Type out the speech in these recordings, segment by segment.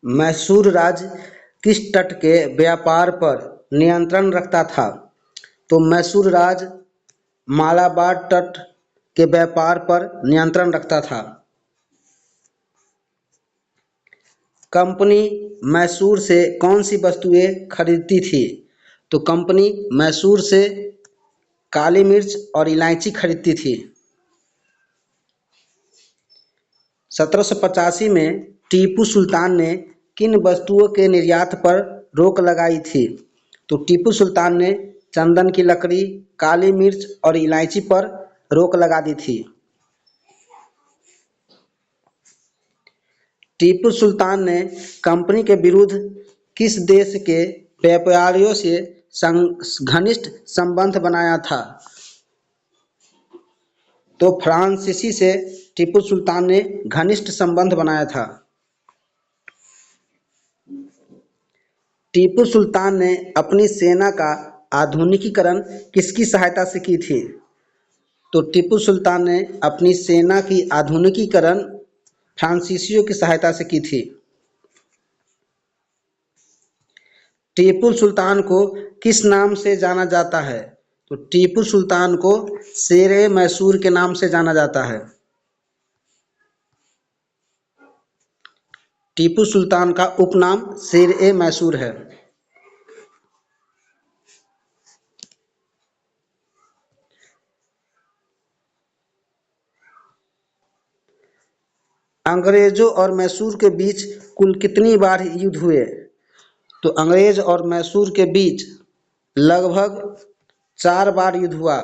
मैसूर राज्य किस तट के व्यापार पर नियंत्रण रखता था? तो मैसूर राज्य मालाबार तट के व्यापार पर नियंत्रण रखता था। कंपनी मैसूर से कौन सी वस्तुएं खरीदती थी? तो कंपनी मैसूर से काली मिर्च और इलायची खरीदती थी। 1785 में टीपू सुल्तान ने किन वस्तुओं के निर्यात पर रोक लगाई थी? तो टीपू सुल्तान ने चंदन की लकड़ी, काली मिर्च और इलायची पर रोक लगा दी थी। टीपू सुल्तान ने कंपनी के विरुद्ध किस देश के व्यापारियों से घनिष्ठ संबंध बनाया था? तो फ्रांसीसी से टीपू सुल्तान ने घनिष्ठ संबंध बनाया था। टीपू सुल्तान ने अपनी सेना का आधुनिकीकरण किसकी सहायता से की थी? तो टीपू सुल्तान ने अपनी सेना की आधुनिकीकरण फ्रांसीसियों की सहायता से की थी। टीपू सुल्तान को किस नाम से जाना जाता है? तो टीपू सुल्तान को शेर मैसूर के नाम से जाना जाता है। टीपू सुल्तान का उपनाम शेर मैसूर है। अंग्रेजों और मैसूर के बीच कुल कितनी बार युद्ध हुए? तो अंग्रेज और मैसूर के बीच लगभग 4 बार युद्ध हुआ।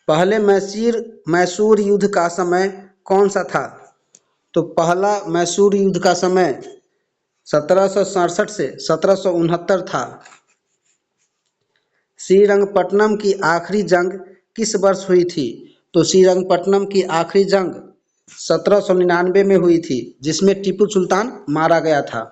पहले मैसूर युद्ध का समय कौन सा था? तो पहला मैसूर युद्ध का समय 1767 से 1769 था। श्रीरंगपट्टनम की आखिरी जंग किस वर्ष हुई थी? तो श्रीरंगपट्टनम की आखिरी जंग 1799 में हुई थी, जिसमें टीपू सुल्तान मारा गया था।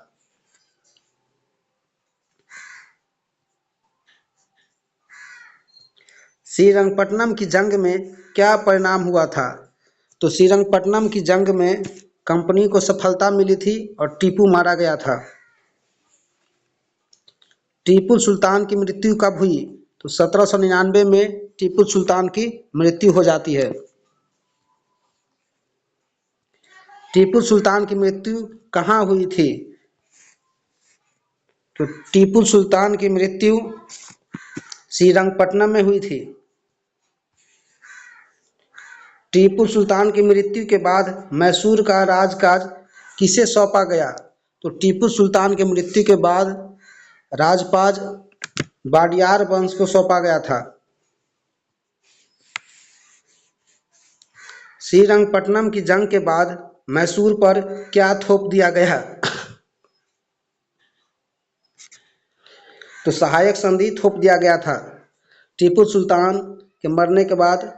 श्रीरंगपट्टनम की जंग में क्या परिणाम हुआ था? तो श्रीरंगपट्टनम की जंग में कंपनी को सफलता मिली थी और टीपू मारा गया था। टीपू सुल्तान की मृत्यु कब हुई? तो 1799 में टीपू सुल्तान की मृत्यु हो जाती है। टीपू सुल्तान की मृत्यु कहाँ हुई थी? तो टीपू सुल्तान की मृत्यु श्रीरंगपट्टनम में हुई थी। टीपू सुल्तान की मृत्यु के बाद मैसूर का राजकाज किसे सौंपा गया? तो टीपू सुल्तान की मृत्यु के बाद राजपाज वाडियार वंश को सौंपा गया था। श्रीरंगपट्टनम की जंग के बाद मैसूर पर क्या थोप दिया गया? तो सहायक संधि थोप दिया गया था। टीपू सुल्तान के मरने के बाद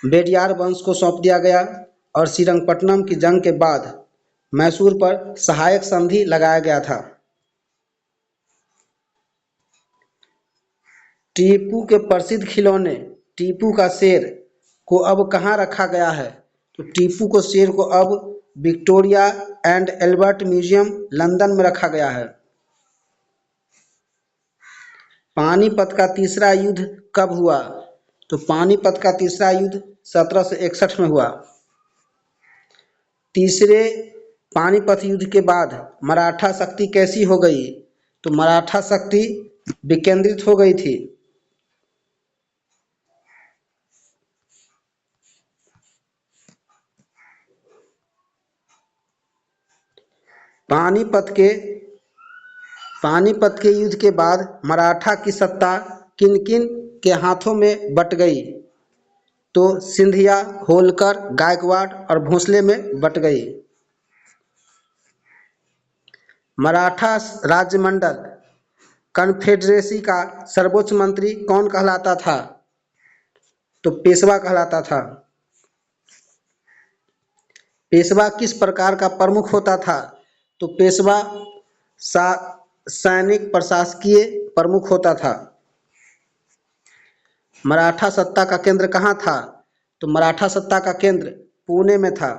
बेडियार वंश को सौंप दिया गया और श्रीरंगपट्टनम की जंग के बाद मैसूर पर सहायक संधि लगाया गया था। टीपू के प्रसिद्ध खिलौने टीपू का शेर को अब कहाँ रखा गया है? तो टीपू को शेर को अब Victoria and Albert museum London में रखा गया है। पानीपत का तीसरा युद्ध कब हुआ? तो पानीपत का तीसरा युद्ध 1761 में हुआ। तीसरे पानीपत युद्ध के बाद मराठा शक्ति कैसी हो गई? तो मराठा शक्ति विकेंद्रित हो गई थी। पानीपत के युद्ध के बाद मराठा की सत्ता किन किन के हाथों में बट गई? तो सिंधिया, होलकर, गायकवाड़ और भोंसले में बट गई। मराठा राज्यमंडल कन्फेडरेसी का सर्वोच्च मंत्री कौन कहलाता था? तो पेशवा कहलाता था। पेशवा किस प्रकार का प्रमुख होता था? तो पेशवा सैनिक प्रशासकीय प्रमुख होता था। मराठा सत्ता का केंद्र कहाँ था? तो मराठा सत्ता का केंद्र पुणे में था।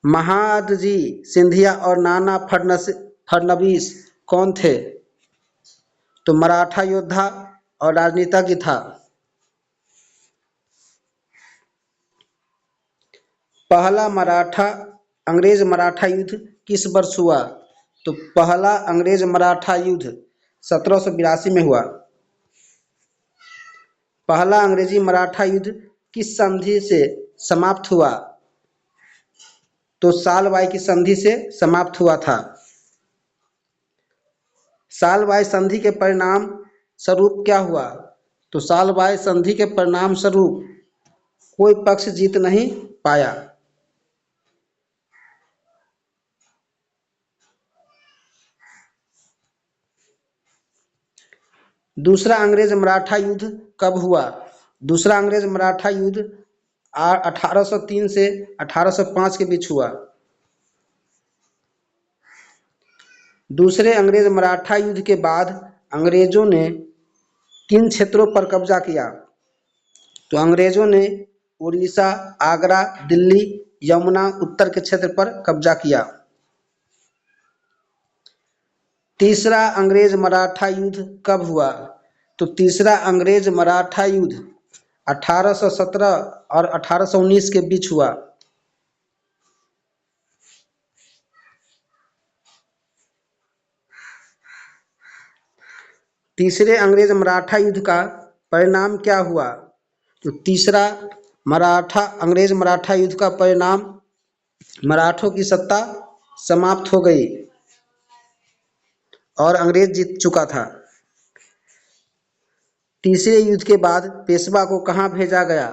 महादजी सिंधिया और नाना फडणवीस कौन थे? तो मराठा योद्धा और राजनीतिज्ञ था। पहला मराठा अंग्रेज मराठा युद्ध किस वर्ष हुआ? तो पहला अंग्रेज मराठा युद्ध 1782 में हुआ। पहला अंग्रेजी मराठा युद्ध किस संधि से समाप्त हुआ? तो सालबाई की संधि से समाप्त हुआ था। सालबाई संधि के परिणाम स्वरूप क्या हुआ? तो सालबाई संधि के परिणाम स्वरूप कोई पक्ष जीत नहीं पाया। दूसरा अंग्रेज मराठा युद्ध कब हुआ? दूसरा अंग्रेज मराठा युद्ध 1803 से 1805 के बीच हुआ। दूसरे अंग्रेज मराठा युद्ध के बाद अंग्रेजों ने किन क्षेत्रों पर कब्जा किया? तो अंग्रेजों ने उड़ीसा, आगरा, दिल्ली, यमुना उत्तर के क्षेत्र पर कब्जा किया। तीसरा अंग्रेज मराठा युद्ध कब हुआ? तो तीसरा अंग्रेज मराठा युद्ध 1817 और 1819 के बीच हुआ। तीसरे अंग्रेज मराठा युद्ध का परिणाम क्या हुआ? तो तीसरा अंग्रेज मराठा युद्ध का परिणाम मराठों की सत्ता समाप्त हो गई और अंग्रेज जीत चुका था। तीसरे युद्ध के बाद पेशवा को कहाँ भेजा गया?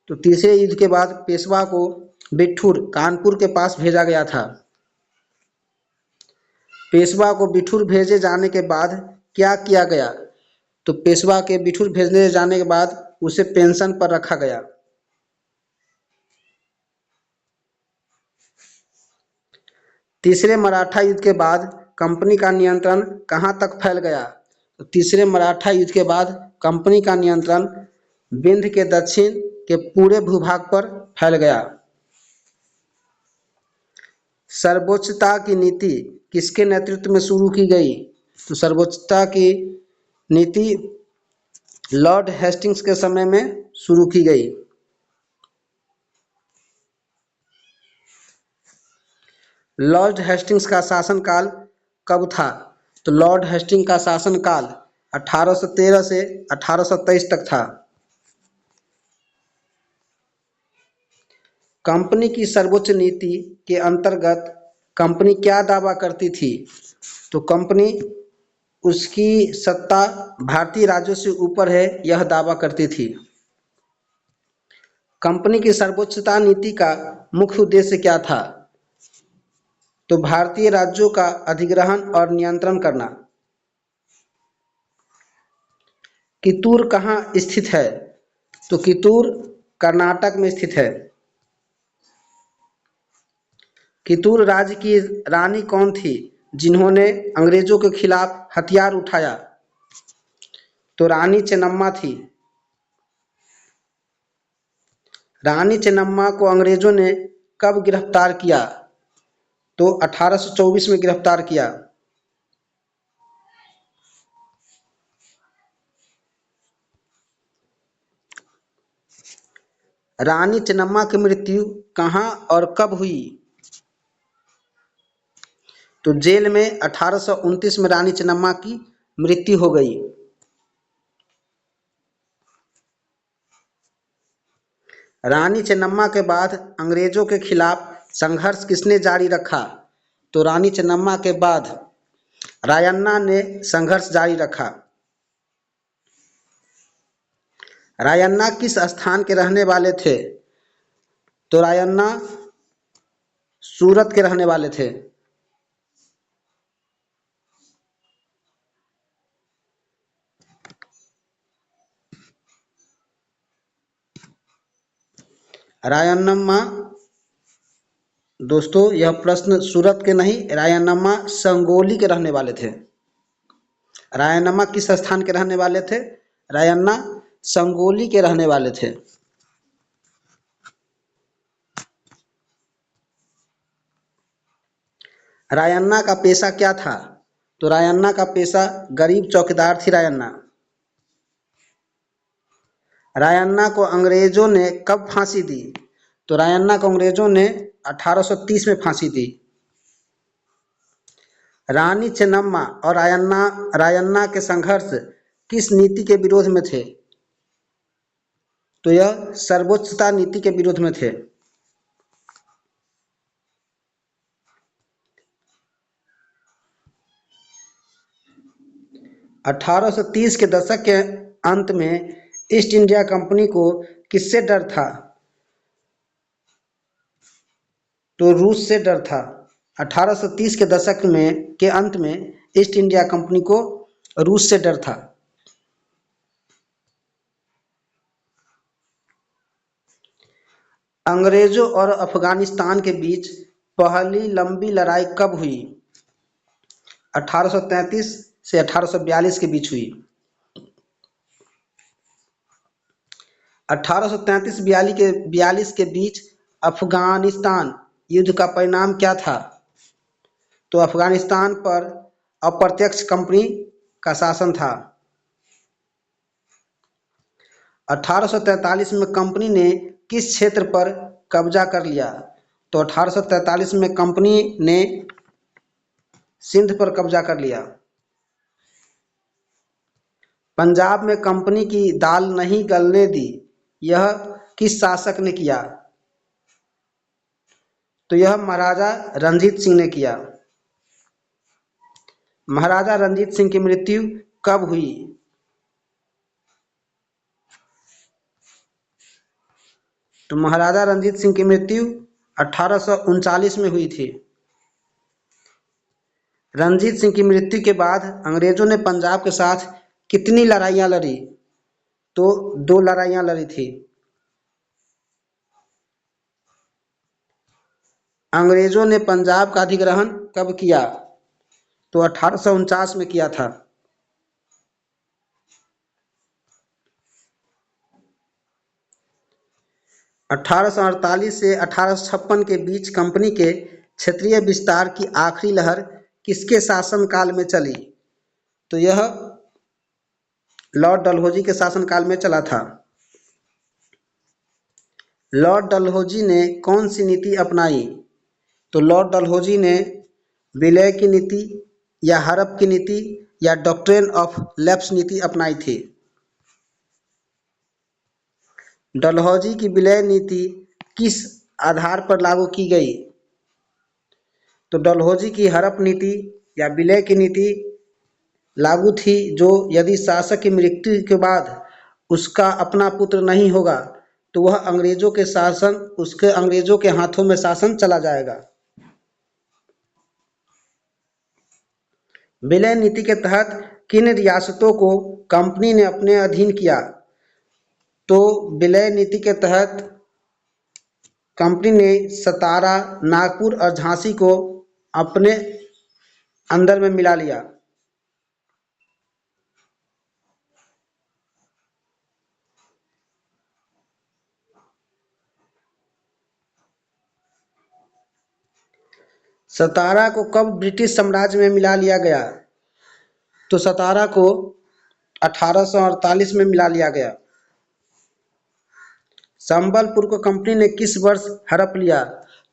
तो तीसरे युद्ध के बाद पेशवा को बिठूर कानपुर के पास भेजा गया था। पेशवा को बिठूर भेजे जाने के बाद क्या किया गया? तो पेशवा के बिठूर भेजने जाने के बाद उसे पेंशन पर रखा गया। तीसरे मराठा युद्ध के बाद कंपनी का नियंत्रण कहाँ तक फैल गया? तो तीसरे मराठा युद्ध के बाद कंपनी का नियंत्रण विंध्य के दक्षिण के पूरे भूभाग पर फैल गया। सर्वोच्चता की नीति किसके नेतृत्व में शुरू की गई? तो सर्वोच्चता की नीति लॉर्ड हेस्टिंग्स के समय में शुरू की गई। लॉर्ड हेस्टिंग्स का शासनकाल कब था? तो लॉर्ड हेस्टिंग्स का शासनकाल 1813 से 1823 तक था। कंपनी की सर्वोच्च नीति के अंतर्गत कंपनी क्या दावा करती थी? तो कंपनी उसकी सत्ता भारतीय राज्यों से ऊपर है यह दावा करती थी। कंपनी की सर्वोच्चता नीति का मुख्य उद्देश्य क्या था? तो भारतीय राज्यों का अधिग्रहण और नियंत्रण करना। कितूर कहाँ स्थित है? तो कितूर कर्नाटक में स्थित है। कितूर राज्य की रानी कौन थी जिन्होंने अंग्रेजों के खिलाफ हथियार उठाया? तो रानी चेन्नम्मा थी। रानी चेन्नम्मा को अंग्रेजों ने कब गिरफ्तार किया? तो 1824 में गिरफ्तार किया। रानी चेन्नम्मा की मृत्यु कहाँ और कब हुई? तो जेल में 1829 में रानी चेन्नम्मा की मृत्यु हो गई। रानी चेन्नम्मा के बाद अंग्रेजों के खिलाफ संघर्ष किसने जारी रखा? तो रानी चेन्नम्मा के बाद रायन्ना ने संघर्ष जारी रखा। रायन्ना किस स्थान के रहने वाले थे? तो रायन्ना सूरत के रहने वाले थे। रायन्नम्मा दोस्तों यह प्रश्न सूरत के नहीं, रायन्नम्मा संगोली के रहने वाले थे। रायन्नम्मा किस स्थान के रहने वाले थे? रायन्ना संगोली के रहने वाले थे। रायन्ना का पेशा क्या था? तो रायन्ना का पेशा गरीब चौकीदार थी रायन्ना। रायन्ना को अंग्रेजों ने कब फांसी दी? तो रायन्ना को अंग्रेजों ने 1830 में फांसी दी। रानी चेन्नम्मा और रायन्ना रायन्ना के संघर्ष किस नीति के विरोध में थे? तो यह सर्वोच्चता नीति के विरोध में थे। 1830 के दशक के अंत में ईस्ट इंडिया कंपनी को किससे डर था? तो रूस से डर था। 1830 के दशक में के अंत में ईस्ट इंडिया कंपनी को रूस से डर था। अंग्रेजों और अफगानिस्तान के बीच पहली लंबी लड़ाई कब हुई? 1833 से 1842 के बीच हुई। 1833-42 के बीच अफगानिस्तान युद्ध का परिणाम क्या था? तो अफगानिस्तान पर अप्रत्यक्ष कंपनी का शासन था। 1843 में कंपनी ने किस क्षेत्र पर कब्जा कर लिया? तो 1843 में कंपनी ने सिंध पर कब्जा कर लिया। पंजाब में कंपनी की दाल नहीं गलने दी, यह किस शासक ने किया? तो यह महाराजा रणजीत सिंह ने किया। महाराजा रणजीत सिंह की मृत्यु कब हुई? तो महाराजा रणजीत सिंह की मृत्यु 1839 में हुई थी। रणजीत सिंह की मृत्यु के बाद अंग्रेजों ने पंजाब के साथ कितनी लड़ाइयाँ लड़ी? तो 2 लड़ाइयाँ लड़ी थी। अंग्रेजों ने पंजाब का अधिग्रहण कब किया? तो 1849 में किया था। 1848 से 1856 के बीच कंपनी के क्षेत्रीय विस्तार की आखिरी लहर किसके शासनकाल में चली? तो यह लॉर्ड डलहौजी के शासनकाल में चला था। लॉर्ड डलहौजी ने कौन सी नीति अपनाई? तो लॉर्ड डलहौजी ने विलय की नीति या हड़प की नीति या डॉक्ट्रिन ऑफ लैप्स नीति अपनाई थी। डलहौजी की विलय नीति किस आधार पर लागू की गई? तो डलहौजी की हड़प नीति या विलय की नीति लागू थी जो यदि शासक की मृत्यु के बाद उसका अपना पुत्र नहीं होगा तो वह अंग्रेजों के हाथों में शासन चला जाएगा। विलय नीति के तहत किन रियासतों को कंपनी ने अपने अधीन किया? तो विलय नीति के तहत कंपनी ने सतारा, नागपुर और झांसी को अपने अंदर में मिला लिया। सतारा को कब ब्रिटिश साम्राज्य में मिला लिया गया? तो सतारा को 1848 में मिला लिया गया। संबलपुर को कंपनी ने किस वर्ष हड़प लिया?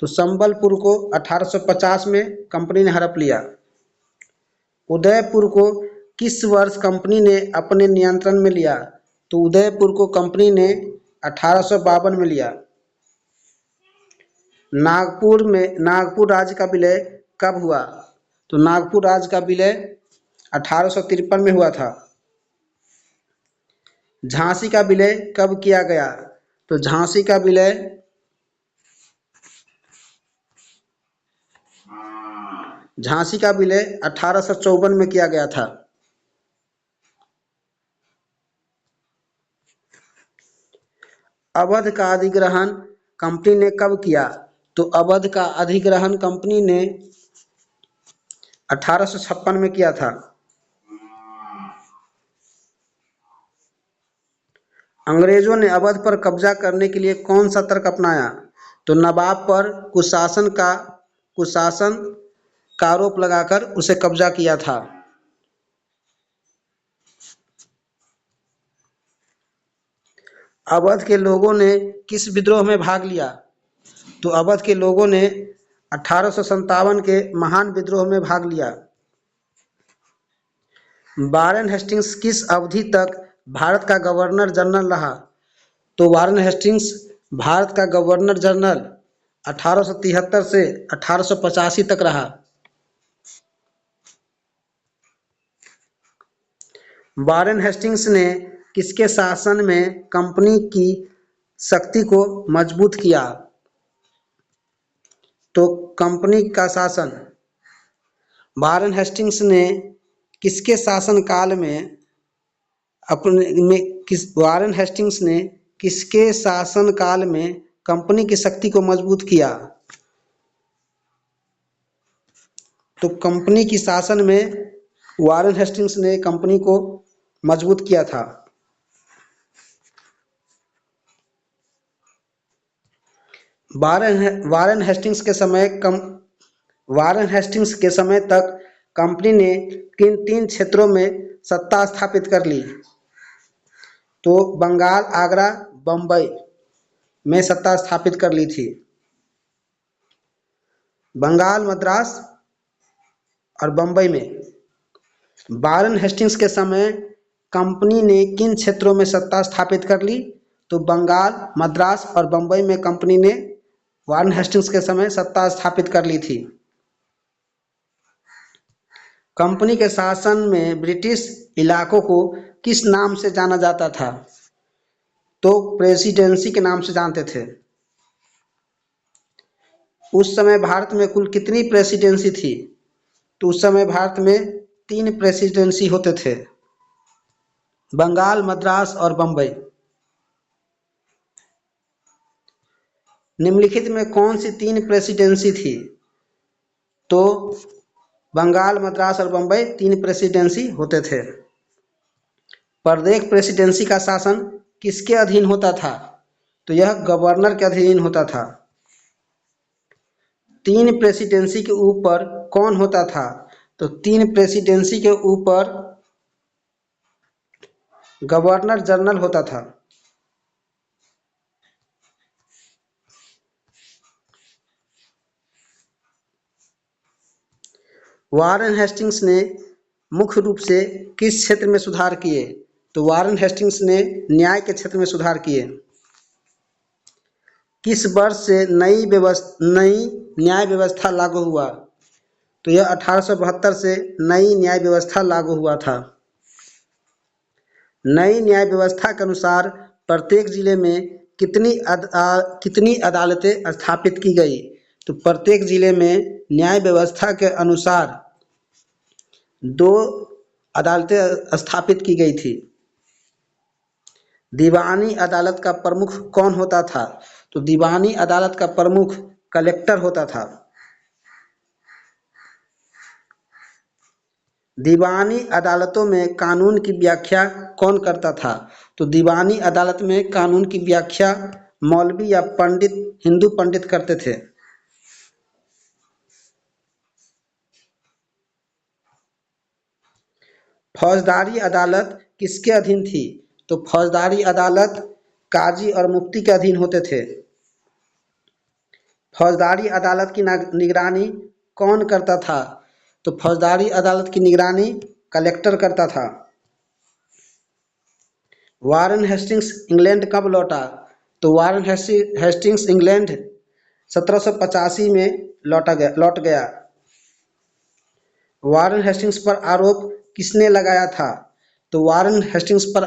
तो संबलपुर को 1850 में कंपनी ने हड़प लिया। उदयपुर को किस वर्ष कंपनी ने अपने नियंत्रण में लिया? तो उदयपुर को कंपनी ने 1852 में लिया। नागपुर राज्य का विलय कब हुआ? तो नागपुर राज्य का विलय 1853 में हुआ था। झांसी का विलय कब किया गया? तो झांसी का विलय 1854 में किया गया था। अवध का अधिग्रहण कंपनी ने कब किया? तो अवध का अधिग्रहण कंपनी ने 1856 में किया था। अंग्रेजों ने अवध पर कब्जा करने के लिए कौन सा तर्क अपनाया? तो नवाब पर कुशासन का आरोप लगाकर उसे कब्जा किया था। अवध के लोगों ने किस विद्रोह में भाग लिया? तो अवध के लोगों ने 1857 के महान विद्रोह में भाग लिया। वारेन हेस्टिंग्स किस अवधि तक भारत का गवर्नर जनरल रहा? तो वारेन हेस्टिंग्स भारत का गवर्नर जनरल 1873 से 1885 तक रहा। वारेन हेस्टिंग्स ने किसके शासन में कंपनी की शक्ति को मजबूत किया? तो कंपनी का शासन वारेन हेस्टिंग्स ने किसके शासन काल में वारेन हेस्टिंग्स ने किसके शासन काल में कंपनी की शक्ति को मजबूत किया? तो कंपनी की शासन में वारेन हेस्टिंग्स ने कंपनी को मजबूत किया था। वारेन हेस्टिंग्स के समय तक कंपनी ने किन 3 क्षेत्रों में सत्ता स्थापित कर ली? तो बंगाल, आगरा, बम्बई में सत्ता स्थापित कर ली थी। बंगाल, मद्रास और बम्बई में। वारेन हेस्टिंग्स के समय कंपनी ने किन क्षेत्रों में सत्ता स्थापित कर ली? तो बंगाल, मद्रास और बम्बई में कंपनी ने वारेन हेस्टिंग्स के समय सत्ता स्थापित कर ली थी। कंपनी के शासन में ब्रिटिश इलाकों को किस नाम से जाना जाता था? तो प्रेसिडेंसी के नाम से जानते थे। उस समय भारत में कुल कितनी प्रेसिडेंसी थी? तो उस समय भारत में 3 प्रेसिडेंसी होते थे, बंगाल, मद्रास और बम्बई। निम्नलिखित में कौन सी 3 प्रेसिडेंसी थी? तो बंगाल, मद्रास और बम्बई 3 प्रेसिडेंसी होते थे। प्रत्येक प्रेसिडेंसी का शासन किसके अधीन होता था? तो यह गवर्नर के अधीन होता था। 3 प्रेसिडेंसी के ऊपर कौन होता था? तो 3 प्रेसिडेंसी के ऊपर गवर्नर जनरल होता था। वारेन हेस्टिंग्स ने मुख्य रूप से किस क्षेत्र में सुधार किए? तो वारेन हेस्टिंग्स ने न्याय के क्षेत्र में सुधार किए। किस वर्ष से नई न्याय व्यवस्था लागू हुआ? तो यह 1872 से नई न्याय व्यवस्था लागू हुआ था। नई न्याय व्यवस्था के अनुसार प्रत्येक जिले में कितनी अदालतें स्थापित की गई? तो प्रत्येक जिले में न्याय व्यवस्था के अनुसार 2 अदालतें स्थापित की गई थी। दीवानी अदालत का प्रमुख कौन होता था? तो दीवानी अदालत का प्रमुख कलेक्टर होता था। दीवानी अदालतों में कानून की व्याख्या कौन करता था? तो दीवानी अदालत में कानून की व्याख्या मौलवी या हिंदू पंडित करते थे। फौजदारी अदालत किसके अधीन थी? तो फौजदारी अदालत काजी और मुफ्ती के अधीन होते थे। फौजदारी अदालत की निगरानी कौन करता था? तो फौजदारी अदालत की निगरानी कलेक्टर करता था। वारेन हेस्टिंग्स इंग्लैंड कब लौटा? तो वारेन हेस्टिंग्स इंग्लैंड 1785 में लौट गया। वारेन हेस्टिंग्स पर आरोप किसने लगाया था? तो वारेन हेस्टिंग्स पर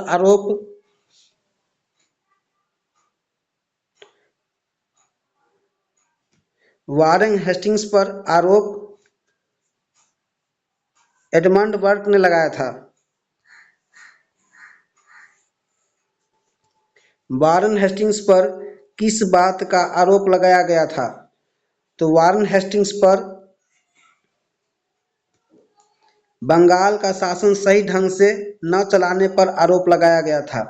आरोप एडमंड बर्क ने लगाया था। वारेन हेस्टिंग्स पर किस बात का आरोप लगाया गया था? तो वारेन हेस्टिंग्स पर बंगाल का शासन सही ढंग से न चलाने पर आरोप लगाया गया था।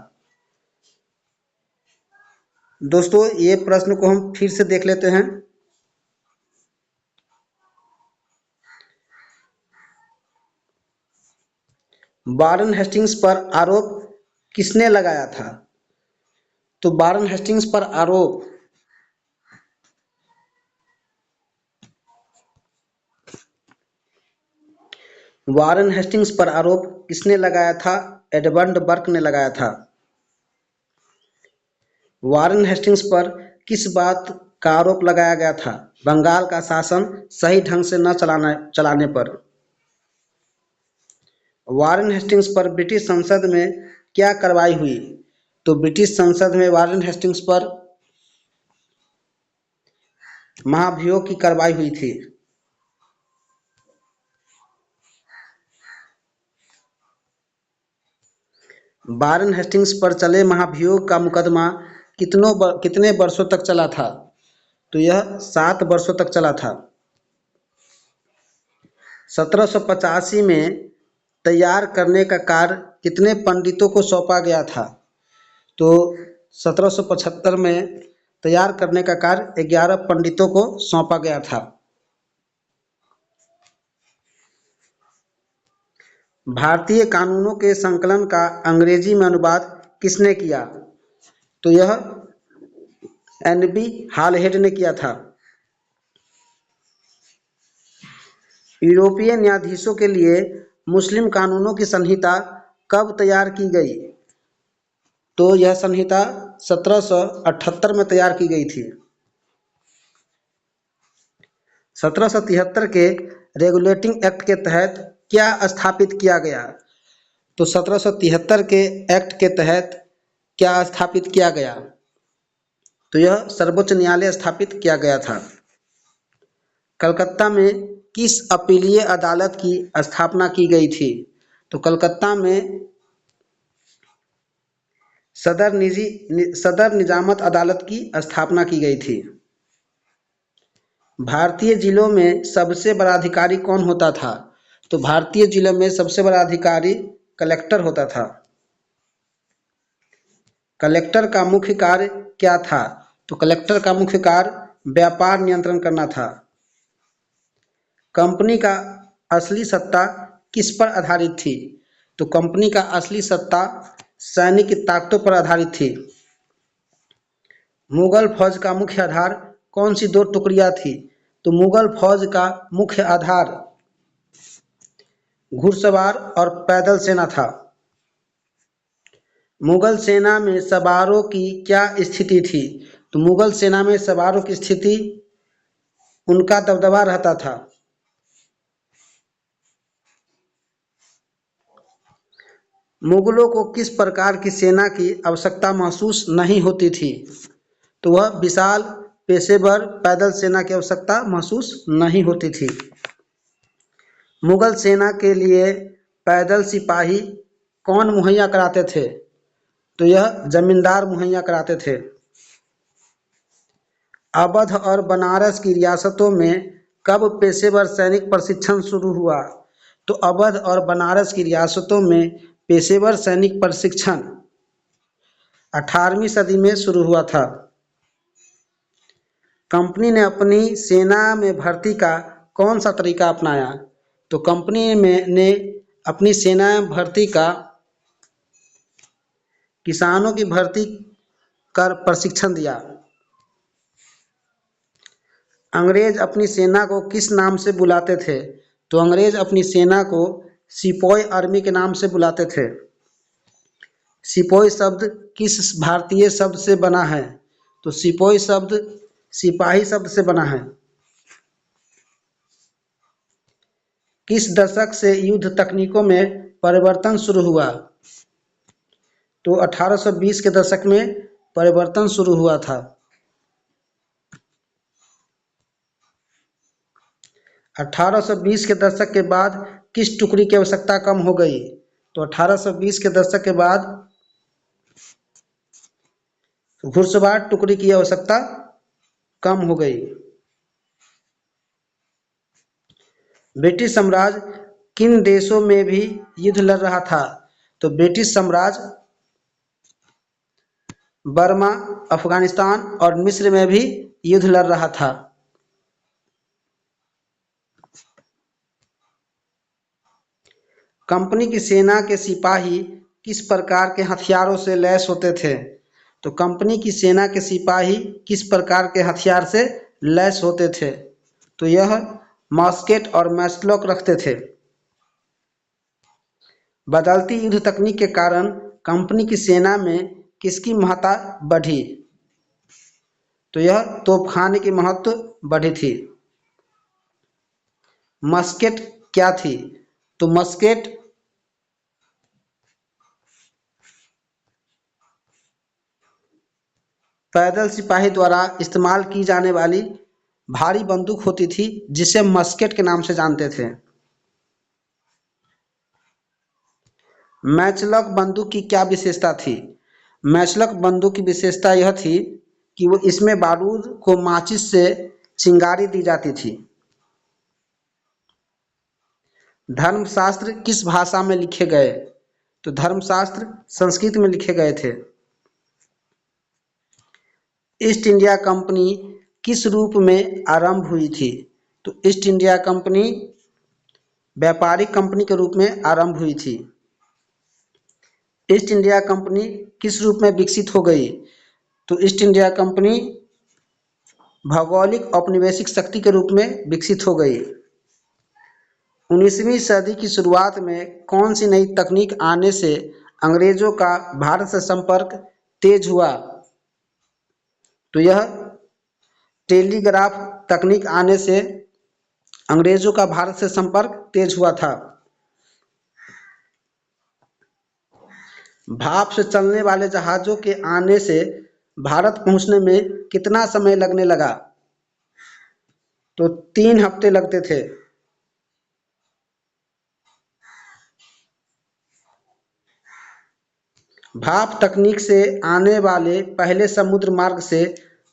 दोस्तों, ये प्रश्न को हम फिर से देख लेते हैं। वारेन हेस्टिंग्स पर आरोप किसने लगाया था? तो वारेन हेस्टिंग्स पर आरोप वारेन हेस्टिंग्स पर आरोप किसने लगाया था? एडमंड बर्क ने लगाया था। वारेन हेस्टिंग्स पर किस बात का आरोप लगाया गया था? बंगाल का शासन सही ढंग से न चलाने पर। वारेन हेस्टिंग्स पर ब्रिटिश संसद में क्या कार्रवाई हुई? तो ब्रिटिश संसद में वारेन हेस्टिंग्स पर महाभियोग की कार्रवाई हुई थी। वारेन हेस्टिंग्स पर चले महाभियोग का मुकदमा कितने वर्षों तक चला था? तो यह 7 वर्षों तक चला था। 1785 में तैयार करने का कार्य कितने पंडितों को सौंपा गया था? तो 1775 में तैयार करने का कार्य 11 पंडितों को सौंपा गया था। भारतीय कानूनों के संकलन का अंग्रेजी में अनुवाद किसने किया? तो यह NB हालहेड ने किया था। यूरोपीय न्यायाधीशों के लिए मुस्लिम कानूनों की संहिता कब तैयार की गई? तो यह संहिता 1778 में तैयार की गई थी। 1773 के रेगुलेटिंग एक्ट के तहत क्या स्थापित किया गया? तो 1773 के एक्ट के तहत क्या स्थापित किया गया? तो यह सर्वोच्च न्यायालय स्थापित किया गया था। कलकत्ता में किस अपीलीय अदालत की स्थापना की गई थी? तो कलकत्ता में सदर निजामत अदालत की स्थापना की गई थी। भारतीय जिलों में सबसे बड़ा अधिकारी कौन होता था? तो भारतीय जिलों में सबसे बड़ा अधिकारी कलेक्टर होता था। कलेक्टर का मुख्य कार्य क्या था? तो कलेक्टर का मुख्य कार्य व्यापार नियंत्रण करना था। कंपनी का असली सत्ता किस पर आधारित थी? तो कंपनी का असली सत्ता सैनिक ताकतों पर आधारित थी। मुगल फौज का मुख्य आधार कौन सी 2 टुकड़ियां थी? तो मुगल फौज का मुख्य आधार घुड़सवार और पैदल सेना था। मुगल सेना में सवारों की क्या स्थिति थी? तो मुगल सेना में सवारों की स्थिति उनका दबदबा रहता था। मुगलों को किस प्रकार की सेना की आवश्यकता महसूस नहीं होती थी? तो वह विशाल पेशेवर पैदल सेना की आवश्यकता महसूस नहीं होती थी। मुगल सेना के लिए पैदल सिपाही कौन मुहैया कराते थे? तो यह जमींदार मुहैया कराते थे। अवध और बनारस की रियासतों में कब पेशेवर सैनिक प्रशिक्षण शुरू हुआ? तो अवध और बनारस की रियासतों में पेशेवर सैनिक प्रशिक्षण 18वीं सदी में शुरू हुआ था। कंपनी ने अपनी सेना में भर्ती का कौन सा तरीका अपनाया? तो कंपनी ने अपनी सेना में भर्ती का किसानों की भर्ती कर प्रशिक्षण दिया। अंग्रेज अपनी सेना को किस नाम से बुलाते थे? तो अंग्रेज अपनी सेना को सिपोई आर्मी के नाम से बुलाते थे। सिपोई शब्द किस भारतीय शब्द से बना है? तो सिपोई शब्द सिपाही शब्द से बना है। किस दशक से युद्ध तकनीकों में परिवर्तन शुरू हुआ? तो 1820 के दशक में परिवर्तन शुरू हुआ था। 1820 के दशक के बाद किस टुकड़ी की आवश्यकता कम हो गई? तो 1820 के दशक के बाद घुड़सवार टुकड़ी की आवश्यकता कम हो गई। ब्रिटिश साम्राज्य किन देशों में भी युद्ध लड़ रहा था? तो ब्रिटिश साम्राज्य बर्मा, अफगानिस्तान और मिस्र में भी युद्ध लड़ रहा था। कंपनी की सेना के सिपाही किस प्रकार के हथियारों से लैस होते थे? तो कंपनी की सेना के सिपाही किस प्रकार के हथियार से लैस होते थे? तो यह मस्केट और मैचलॉक रखते थे। बदलती युद्ध तकनीक के कारण कंपनी की सेना में किसकी महत्ता बढ़ी? तो यह तोपखाने की महत्व बढ़ी थी। मस्केट क्या थी? तो मस्केट पैदल सिपाही द्वारा इस्तेमाल की जाने वाली भारी बंदूक होती थी, जिसे मस्केट के नाम से जानते थे। मैचलॉक बंदूक की क्या विशेषता थी? मैचलॉक बंदूक की विशेषता यह थी कि वो इसमें बारूद को माचिस से चिंगारी दी जाती थी। धर्मशास्त्र किस भाषा में लिखे गए? तो धर्मशास्त्र संस्कृत में लिखे गए थे। ईस्ट इंडिया कंपनी किस रूप में आरंभ हुई थी? तो ईस्ट इंडिया कंपनी व्यापारिक कंपनी के रूप में आरंभ हुई थी। ईस्ट इंडिया कंपनी किस रूप में विकसित हो गई? तो ईस्ट इंडिया कंपनी भौगोलिक औपनिवेशिक शक्ति के रूप में विकसित हो गई। 19वीं सदी की शुरुआत में कौन सी नई तकनीक आने से अंग्रेजों का भारत से संपर्क तेज हुआ? तो यह टेलीग्राफ तकनीक आने से अंग्रेजों का भारत से संपर्क तेज हुआ था। भाप से चलने वाले जहाज़ों के आने से भारत पहुंचने में कितना समय लगने लगा? तो 3 हफ्ते लगते थे। भाप तकनीक से आने वाले पहले समुद्र मार्ग से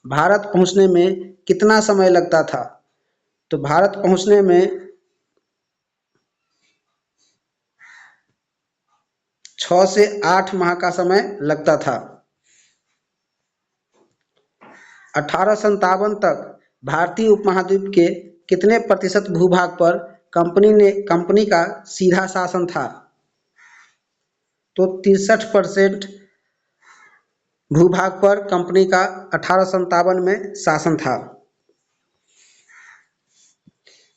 भारत पहुंचने में कितना समय लगता था? तो भारत पहुंचने में 6 से 8 माह का समय लगता था। 1857 तक भारतीय उपमहाद्वीप के कितने प्रतिशत भूभाग पर कंपनी का सीधा शासन था? तो 63% भूभाग पर कंपनी का 1857 में शासन था।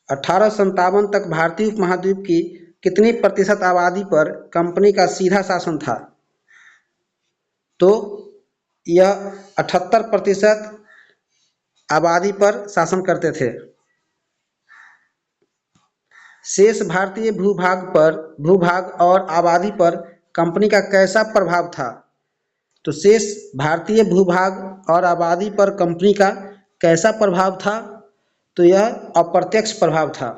1857 तक भारतीय उपमहाद्वीप की कितनी प्रतिशत आबादी पर कंपनी का सीधा शासन था? तो यह 78% आबादी पर शासन करते थे। शेष भारतीय भूभाग और आबादी पर कंपनी का कैसा प्रभाव था? तो शेष भारतीय भूभाग और आबादी पर कंपनी का कैसा प्रभाव था? तो यह अप्रत्यक्ष प्रभाव था।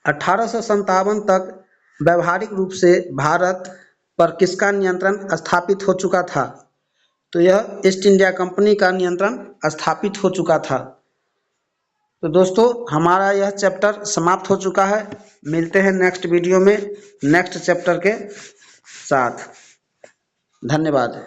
1857 तक व्यावहारिक रूप से भारत पर किसका नियंत्रण स्थापित हो चुका था? तो यह ईस्ट इंडिया कंपनी का नियंत्रण स्थापित हो चुका था। तो दोस्तों, हमारा यह चैप्टर समाप्त हो चुका है। मिलते हैं नेक्स्ट वीडियो में नेक्स्ट चैप्टर के साथ। धन्यवाद।